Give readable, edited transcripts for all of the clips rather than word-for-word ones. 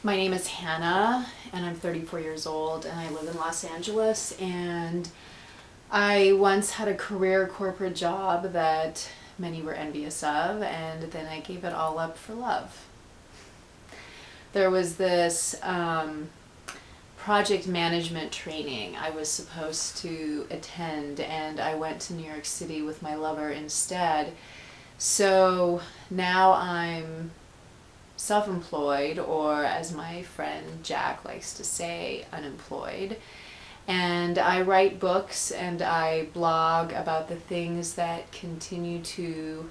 My name is Hannah, and I'm 34 years old, and I live in Los Angeles. And I once had a career corporate job that many were envious of, and then I gave it all up for love. There was this project management training I was supposed to attend, and I went to New York City with my lover instead. So now I'm self-employed, or as my friend Jack likes to say, unemployed. And I write books and I blog about the things that continue to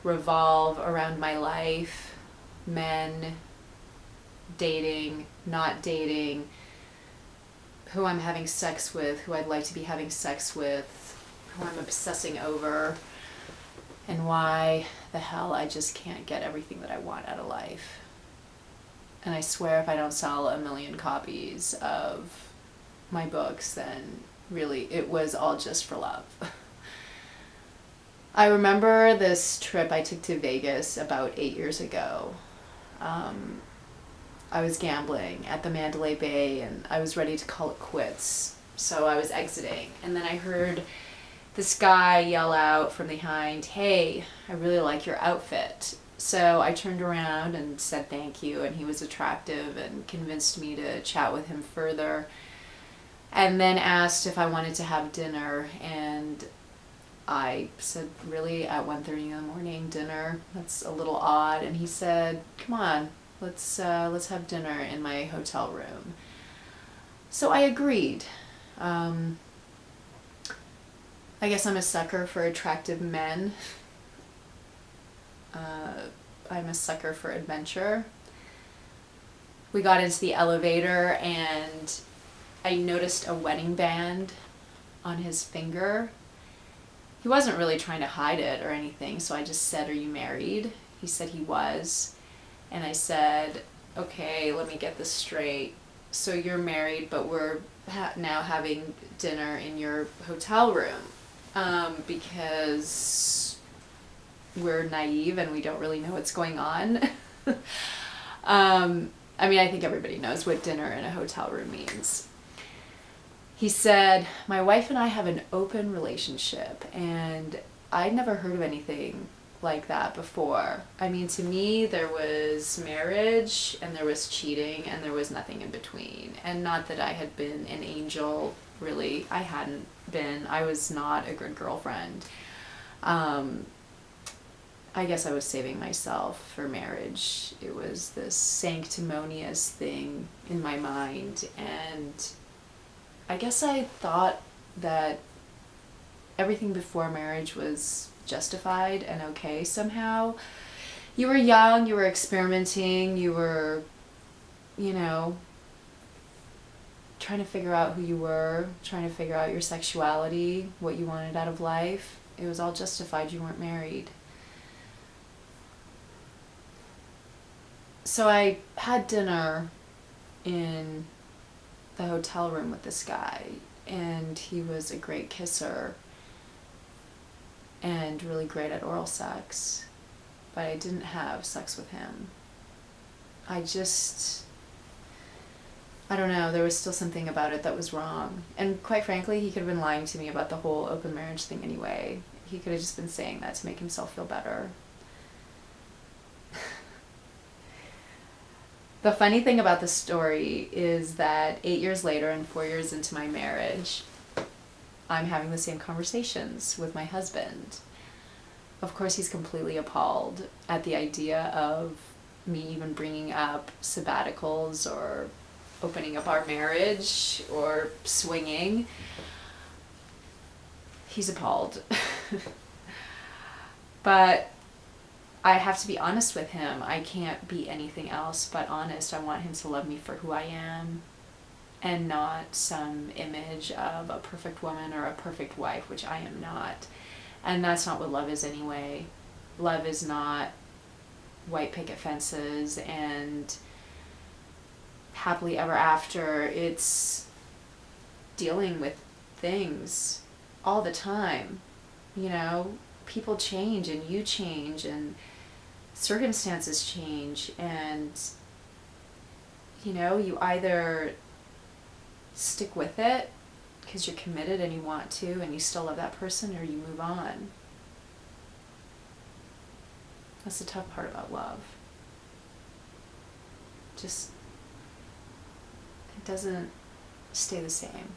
revolve around my life: men, dating, not dating, who I'm having sex with, who I'd like to be having sex with, who I'm obsessing over, and why the hell I just can't get everything that I want out of life. And I swear if I don't sell 1 million copies of my books, then really it was all just for love. I remember this trip I took to Vegas about 8 years ago. I was gambling at the Mandalay Bay and I was ready to call it quits. So I was exiting, and then I heard this guy yell out from behind, "Hey, I really like your outfit." So I turned around and said thank you, and he was attractive and convinced me to chat with him further, and then asked if I wanted to have dinner. And I said, "Really, at 1:30 in the morning, dinner? That's a little odd." And he said, "Come on, let's have dinner in my hotel room." So I agreed. I guess I'm a sucker for attractive men. I'm a sucker for adventure. We got into the elevator and I noticed a wedding band on his finger. He wasn't really trying to hide it or anything, so I just said, "Are you married?" He said he was. And I said, "Okay, let me get this straight. So you're married, but we're now having dinner in your hotel room because we're naive and we don't really know what's going on." I mean, I think everybody knows what dinner in a hotel room means. He said, "My wife and I have an open relationship," and I'd never heard of anything like that before. I mean, to me, there was marriage and there was cheating and there was nothing in between. And not that I had been an angel, really. I hadn't been. I was not a good girlfriend. I guess I was saving myself for marriage. It was this sanctimonious thing in my mind, and I guess I thought that everything before marriage was justified and okay somehow. You were young, you were experimenting, you were, trying to figure out who you were, trying to figure out your sexuality, what you wanted out of life. It was all justified. You weren't married. So I had dinner in the hotel room with this guy, and he was a great kisser and really great at oral sex, but I didn't have sex with him. I don't know, there was still something about it that was wrong. And quite frankly, he could have been lying to me about the whole open marriage thing anyway. He could have just been saying that to make himself feel better. The funny thing about the story is that 8 years later and 4 years into my marriage, I'm having the same conversations with my husband. Of course, he's completely appalled at the idea of me even bringing up sabbaticals or opening up our marriage or swinging. He's appalled. But I have to be honest with him. I can't be anything else but honest. I want him to love me for who I am and not some image of a perfect woman or a perfect wife, which I am not. And that's not what love is anyway. Love is not white picket fences and happily ever after. It's dealing with things all the time. People change and you change and circumstances change, and you know, you either stick with it because you're committed and you want to and you still love that person, or you move on. That's the tough part about love. Just, it doesn't stay the same.